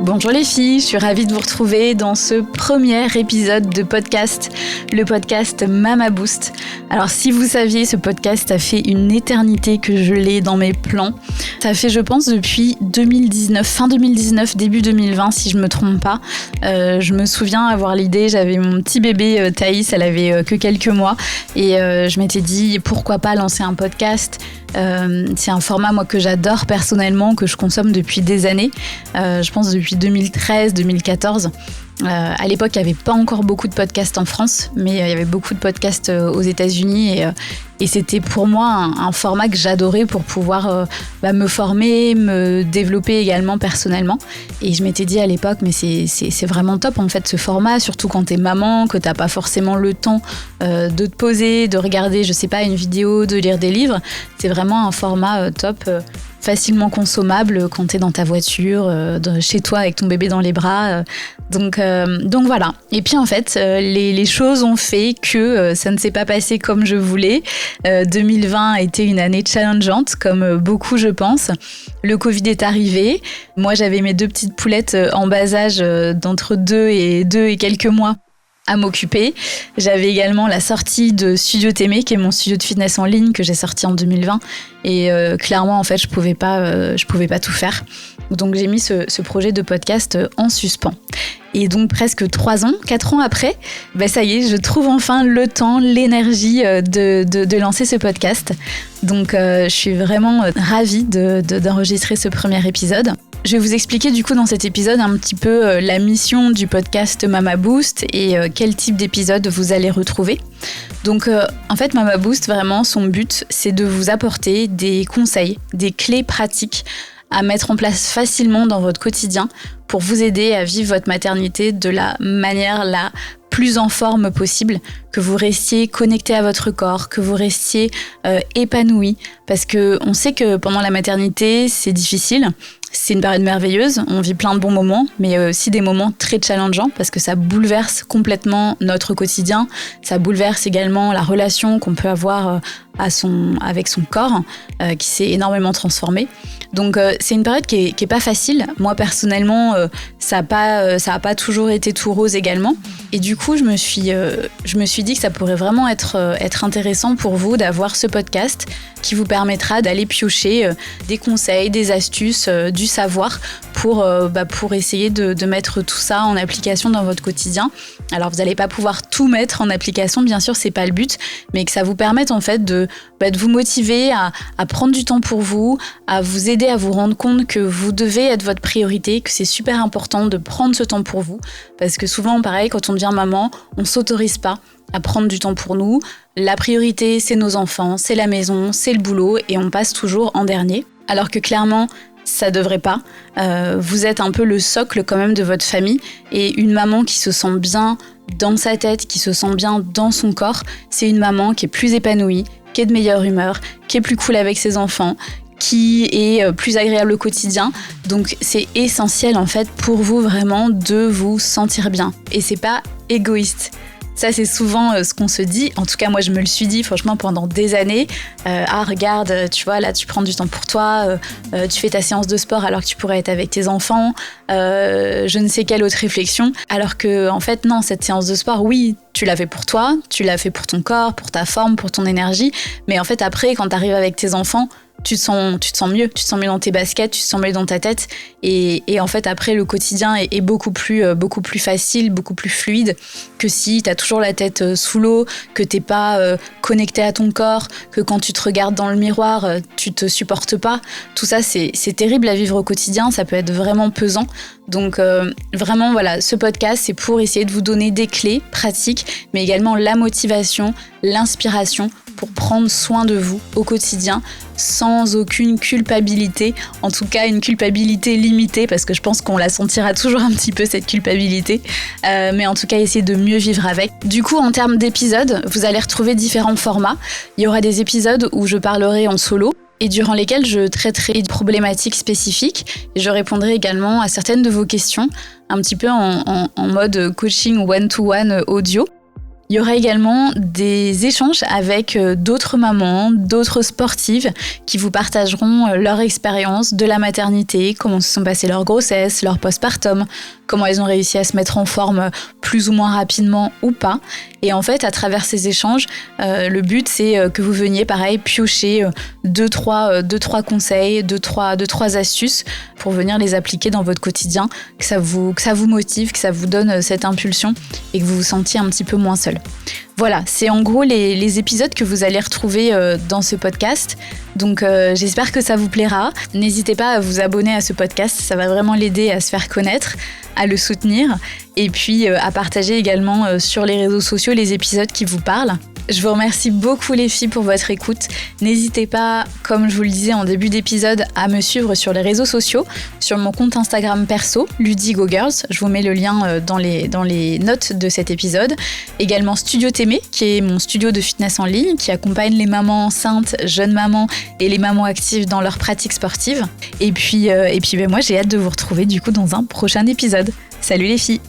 Bonjour les filles, je suis ravie de vous retrouver dans ce premier épisode de podcast, le podcast Mama Boost. Alors si vous saviez, ce podcast a fait une éternité que je l'ai dans mes plans. Ça fait je pense depuis 2019, fin 2019, début 2020 si je me trompe pas. Je me souviens avoir l'idée, j'avais mon petit bébé Thaïs, elle avait que quelques mois et je m'étais dit pourquoi pas lancer un podcast. C'est un format moi que j'adore personnellement, que je consomme depuis des années, je pense depuis 2013-2014. À l'époque, il n'y avait pas encore beaucoup de podcasts en France, mais il y avait beaucoup de podcasts aux États-Unis et c'était pour moi un format que j'adorais pour pouvoir me former, me développer également personnellement. Et je m'étais dit à l'époque, mais c'est vraiment top en fait ce format, surtout quand t'es maman, que t'as pas forcément le temps de te poser, de regarder, je sais pas, une vidéo, de lire des livres. C'est vraiment un format top. Facilement consommable quand t'es dans ta voiture, chez toi avec ton bébé dans les bras. Donc voilà. Et puis en fait, les choses ont fait que ça ne s'est pas passé comme je voulais. 2020 a été une année challengeante, comme beaucoup je pense. Le Covid est arrivé. Moi j'avais mes 2 petites poulettes en bas âge d'entre 2 et quelques mois à m'occuper. J'avais également la sortie de Studio Témé, qui est mon studio de fitness en ligne que j'ai sorti en 2020. Et clairement, en fait, je pouvais pas tout faire. Donc, j'ai mis ce projet de podcast en suspens. Et donc, presque 4 ans après, ça y est, je trouve enfin le temps, l'énergie de lancer ce podcast. Donc, je suis vraiment ravie d'enregistrer ce premier épisode. Je vais vous expliquer du coup dans cet épisode un petit peu la mission du podcast Mama Boost et quel type d'épisode vous allez retrouver. Donc en fait Mama Boost, vraiment son but c'est de vous apporter des conseils, des clés pratiques à mettre en place facilement dans votre quotidien pour vous aider à vivre votre maternité de la manière la plus en forme possible, que vous restiez connecté à votre corps, que vous restiez épanoui, parce que on sait que pendant la maternité c'est difficile. C'est une période merveilleuse, on vit plein de bons moments, mais aussi des moments très challengeants parce que ça bouleverse complètement notre quotidien, ça bouleverse également la relation qu'on peut avoir avec son corps, qui s'est énormément transformé. Donc c'est une période qui est pas facile. Moi personnellement, ça a pas toujours été tout rose également. Et du coup, je me suis dit que ça pourrait vraiment être intéressant pour vous d'avoir ce podcast qui vous permettra d'aller piocher des conseils, des astuces, du savoir pour essayer de mettre tout ça en application dans votre quotidien. Alors vous n'allez pas pouvoir tout mettre en application, bien sûr, c'est pas le but, mais que ça vous permette en fait de vous motiver à prendre du temps pour vous, à vous aider à vous rendre compte que vous devez être votre priorité, que c'est super important de prendre ce temps pour vous, parce que souvent, pareil, quand on devient maman, on s'autorise pas à prendre du temps pour nous. La priorité, c'est nos enfants, c'est la maison, c'est le boulot, et on passe toujours en dernier. Alors que clairement, ça devrait pas. Vous êtes un peu le socle quand même de votre famille, et une maman qui se sent bien dans sa tête, qui se sent bien dans son corps, c'est une maman qui est plus épanouie, qui est de meilleure humeur, qui est plus cool avec ses enfants, qui est plus agréable au quotidien. Donc c'est essentiel en fait pour vous vraiment de vous sentir bien. Et c'est pas égoïste. Ça, c'est souvent ce qu'on se dit. En tout cas, moi, je me le suis dit, franchement, pendant des années. Regarde, tu vois, là, tu prends du temps pour toi, tu fais ta séance de sport alors que tu pourrais être avec tes enfants, je ne sais quelle autre réflexion. Alors que, en fait, non, cette séance de sport, oui, tu l'as fait pour toi, tu l'as fait pour ton corps, pour ta forme, pour ton énergie. Mais en fait, après, quand tu arrives avec tes enfants, tu te sens mieux dans tes baskets, tu te sens mieux dans ta tête et en fait après le quotidien est beaucoup plus facile, beaucoup plus fluide que si t'as toujours la tête sous l'eau, que t'es pas connecté à ton corps, que quand tu te regardes dans le miroir tu te supportes pas. Tout ça c'est terrible à vivre au quotidien, ça peut être vraiment pesant. Donc vraiment voilà, ce podcast c'est pour essayer de vous donner des clés pratiques mais également la motivation, l'inspiration pour prendre soin de vous au quotidien sans aucune culpabilité, en tout cas une culpabilité limitée parce que je pense qu'on la sentira toujours un petit peu cette culpabilité, mais en tout cas essayer de mieux vivre avec. Du coup en termes d'épisodes, vous allez retrouver différents formats. Il y aura des épisodes où je parlerai en solo et durant lesquels je traiterai de problématiques spécifiques et je répondrai également à certaines de vos questions un petit peu en mode coaching one-to-one audio. Il y aura également des échanges avec d'autres mamans, d'autres sportives qui vous partageront leur expérience de la maternité, comment se sont passées leurs grossesses, leur postpartum, comment elles ont réussi à se mettre en forme plus ou moins rapidement ou pas. Et en fait, à travers ces échanges, le but c'est que vous veniez pareil piocher deux, trois conseils, deux, trois astuces pour venir les appliquer dans votre quotidien, que ça vous motive, que ça vous donne cette impulsion et que vous vous sentiez un petit peu moins seul. Voilà, c'est en gros les épisodes que vous allez retrouver dans ce podcast. Donc j'espère que ça vous plaira. N'hésitez pas à vous abonner à ce podcast, ça va vraiment l'aider à se faire connaître, à le soutenir et puis à partager également sur les réseaux sociaux les épisodes qui vous parlent. Je vous remercie beaucoup les filles pour votre écoute. N'hésitez pas, comme je vous le disais en début d'épisode, à me suivre sur les réseaux sociaux, sur mon compte Instagram perso, LudiGoGirls. Je vous mets le lien dans les notes de cet épisode. Également Studio Témé, qui est mon studio de fitness en ligne, qui accompagne les mamans enceintes, jeunes mamans et les mamans actives dans leur pratique sportive. Et puis moi, j'ai hâte de vous retrouver du coup dans un prochain épisode. Salut les filles!